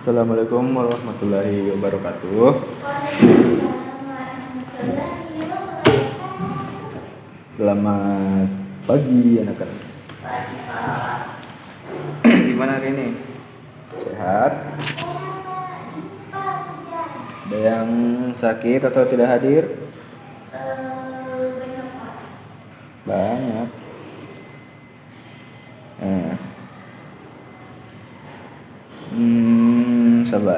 Assalamualaikum warahmatullahi wabarakatuh. Selamat pagi anak-anak. Gimana hari ini? Sehat? Ada yang sakit atau tidak hadir? Banyak. Sabar.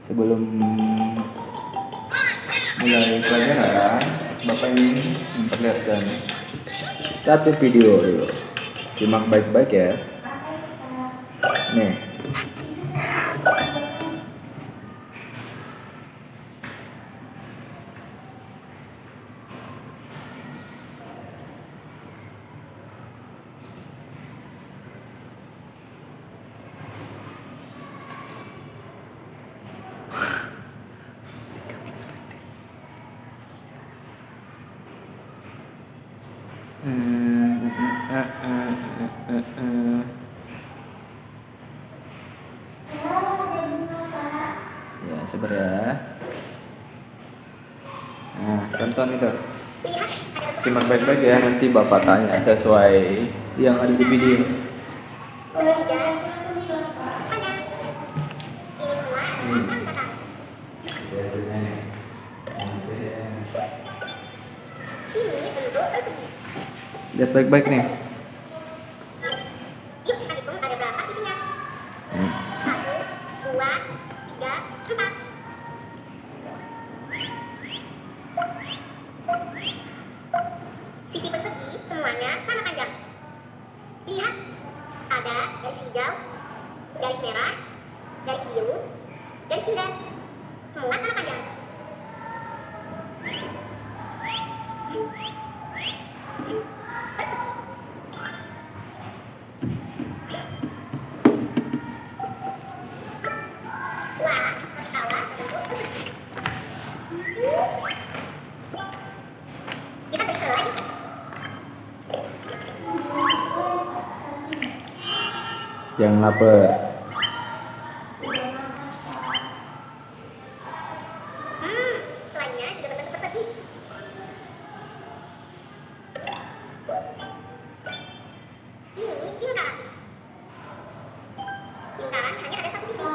Sebelum mulai pelajaran, Bapak ingin memperlihatkan satu video dulu. Simak baik-baik ya. Nih. Ya, sabar ya. Nah, tonton itu. Simak baik-baik ya, nanti Bapak tanya sesuai yang ada di video. Lihat baik-baik nih. Sisi persegi semuanya sama panjang. Lihat, ada garis hijau, garis merah, garis biru, garis indah. Semua sama panjang. Kita periksa lagi. Jangan lapar. Selainnya juga berbentuk persegi. Ini lingkaran. Lingkaran hanya ada satu sisi.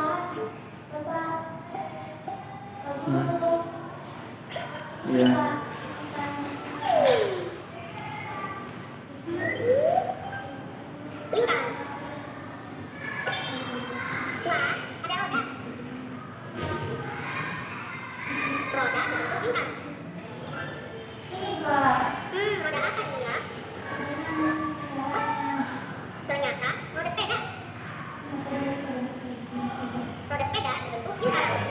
Iya. Lingkaran. Wah, ada roda. Roda berbentuk lingkaran. Roda apa ini ya? Ternyata roda sepeda. Roda sepeda berbentuk lingkaran.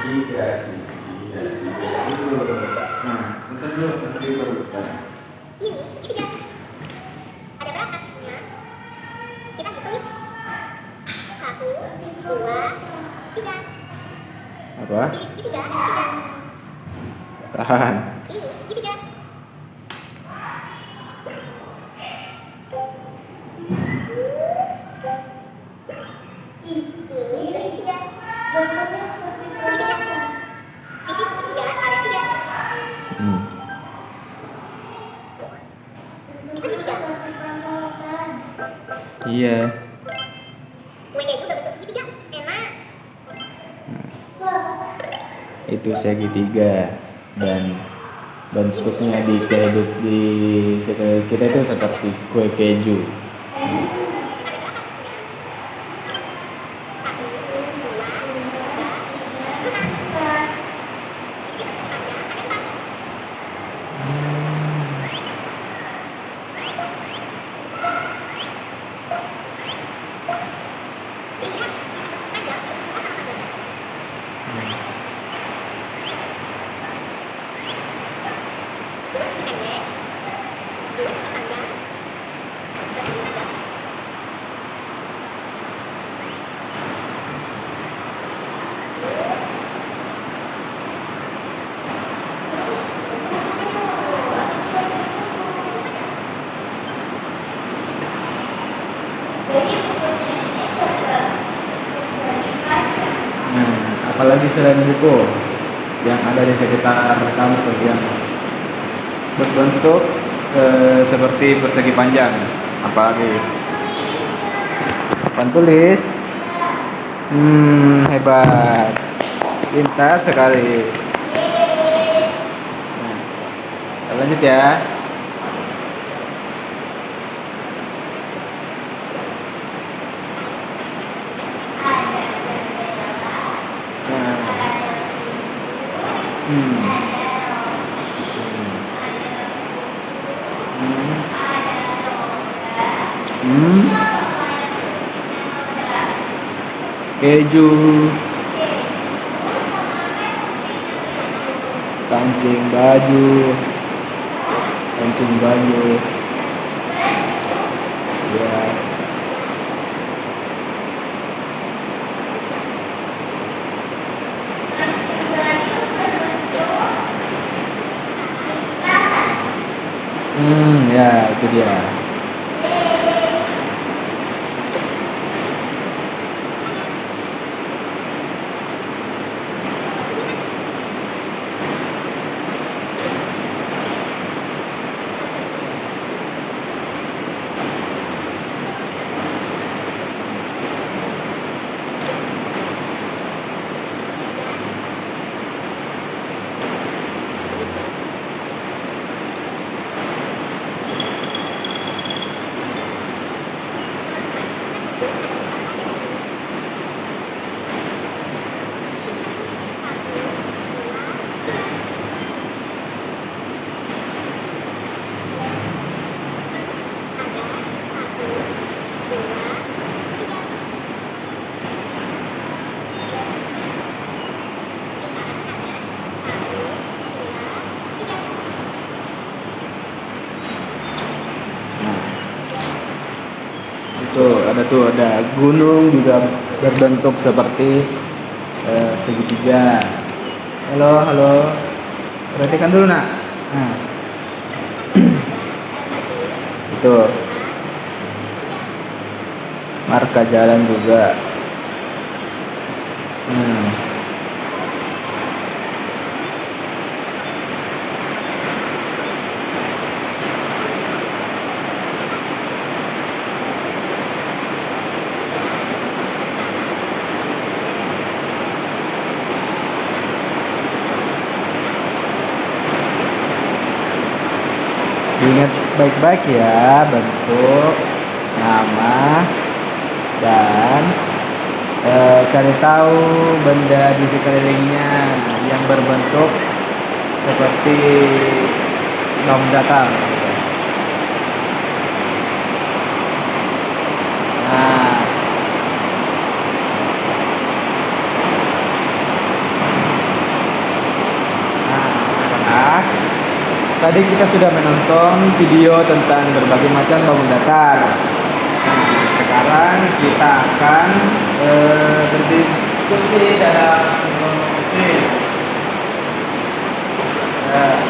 Tiga sisi dan tiga sudut. Nah, bentar dulu, nanti baru bertanya. Ini segitiga. Ada berapa sisinya? Kita hitung yuk. 1, 2, 3. Apa? Sisi segitiga, tiga. Tahan. Ini segitiga. Ini juga segitiga. Sisi segitiga ada 3. Segitiga. Iya. Kue keju berbentuk segitiga. Enak. Itu segitiga dan bentuknya di kehidup di sekitar kita itu seperti kue keju. apalagi selain buku yang ada di sekitar kamu tuh yang berbentuk seperti persegi panjang, apalagi papan tulis. Hebat, pintar sekali. Nah, kita lanjut ya. Nah, keju, kancing baju, kancing baju, ya. Ya itu dia. Ada gunung juga berbentuk seperti segitiga. Halo, perhatikan dulu nak. Nah, itu marka jalan juga. Ingat baik-baik ya bentuk, nama, dan cari tahu benda di sekelilingnya yang berbentuk seperti dom datar. Tadi kita sudah menonton video tentang berbagai macam bangun datar. Sekarang kita akan berdiskusi dalam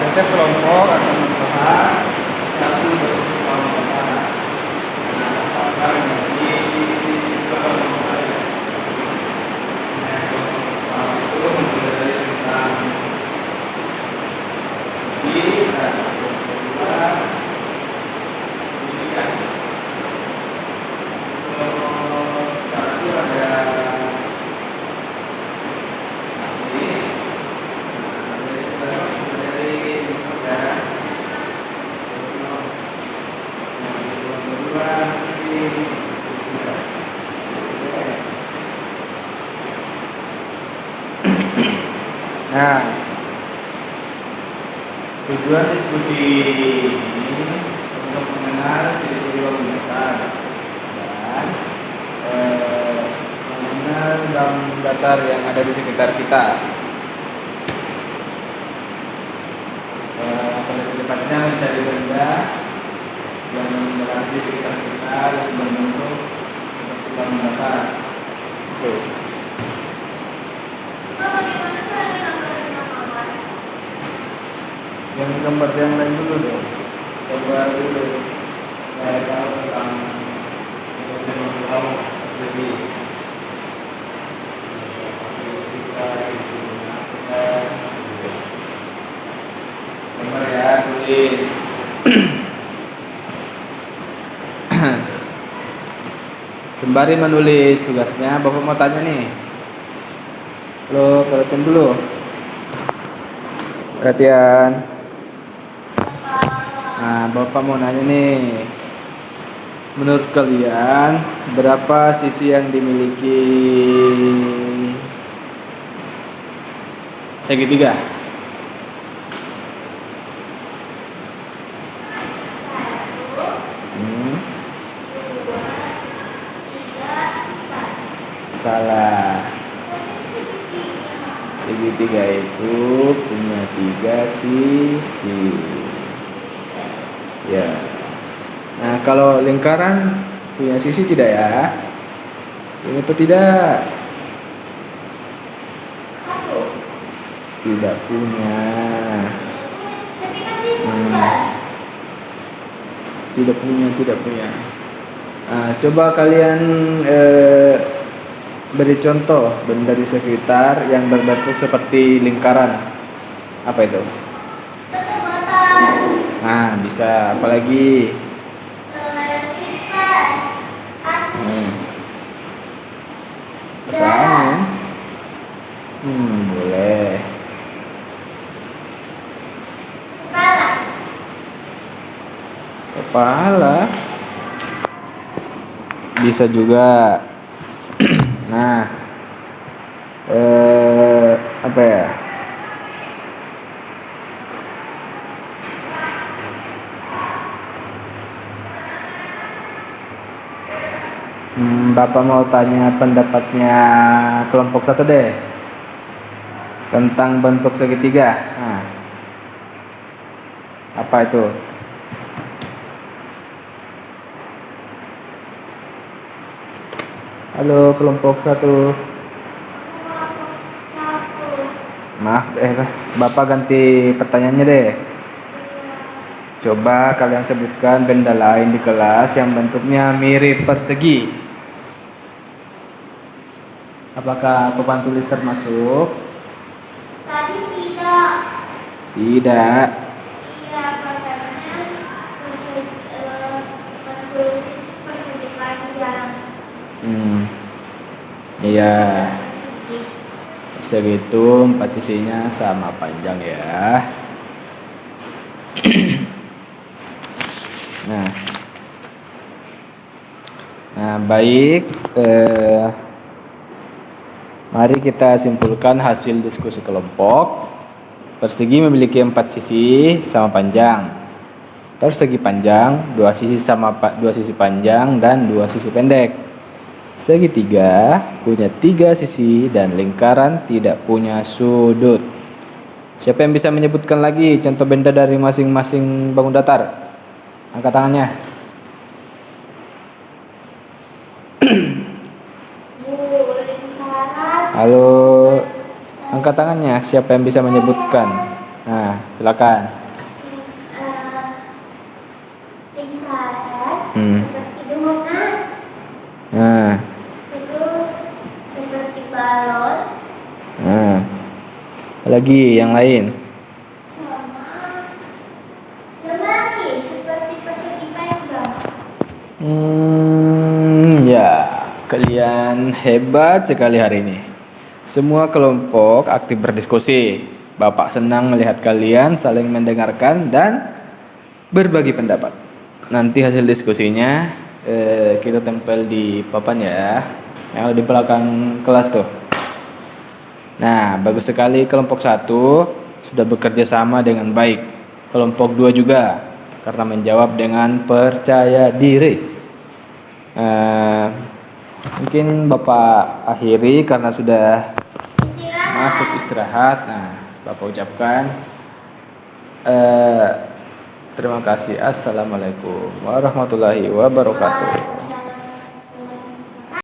setiap kelompok akan membahas satu bangun datar. Nah, tujuan diskusi ini untuk mengenal ciri-ciri bangun datar dan mengenal bangun datar yang ada di sekitar kita. Pada kedepannya mencari benda yang berada di sekitar kita yang berbentuk seperti bangun datar. Yang gambar yang lain dulu dong, gambar dulu saya tahu tentang persegi. Sembari menulis tugasnya, Bapak mau tanya nih. Lo perhatiin dulu. Perhatian. Nah, Bapak mau nanya nih. Menurut kalian, berapa sisi yang dimiliki segitiga? Hmm, salah. Segitiga itu punya 3 sisi. Ya. Nah, kalau lingkaran punya sisi tidak ya? Ini atau tidak? Tidak punya. Tidak punya. Nah, coba kalian beri contoh benda di sekitar yang berbentuk seperti lingkaran. Apa itu? Nah, bisa. Apalagi? Pasangan. Boleh. Kepala. Bisa juga. Nah, apa ya? Bapak mau tanya pendapatnya kelompok 1 deh tentang bentuk segitiga. Nah, apa itu? Halo kelompok 1. Maaf, Bapak ganti pertanyaannya deh. Coba kalian sebutkan benda lain di kelas yang bentuknya mirip persegi. Apakah papan tulis termasuk? Tadi tidak. Tidak. Iya, katanya persegi panjang. Iya. Segitu 4 sisinya sama panjang ya. Nah, baik. Mari kita simpulkan hasil diskusi kelompok. Persegi memiliki 4 sisi sama panjang. Persegi panjang 2 sisi panjang dan 2 sisi pendek. Segitiga punya 3 sisi dan lingkaran tidak punya sudut. Siapa yang bisa menyebutkan lagi contoh benda dari masing-masing bangun datar? Angkat tangannya. Halo, angkat tangannya. Siapa yang bisa menyebutkan? Nah, silakan. Lingkaran seperti donat. Nah, Terus seperti balon. nah. Lagi yang lain. Sama yang lagi seperti persegi panjang. Ya, kalian hebat sekali hari ini. Semua kelompok aktif berdiskusi. Bapak senang melihat kalian saling mendengarkan dan berbagi pendapat. Nanti hasil diskusinya kita tempel di papan ya, yang ada di belakang kelas tuh. Nah, bagus sekali kelompok 1 sudah bekerja sama dengan baik. Kelompok 2 juga karena menjawab dengan percaya diri. Mungkin Bapak akhiri karena sudah masuk istirahat. Nah, Bapak ucapkan terima kasih. Assalamualaikum warahmatullahi wabarakatuh.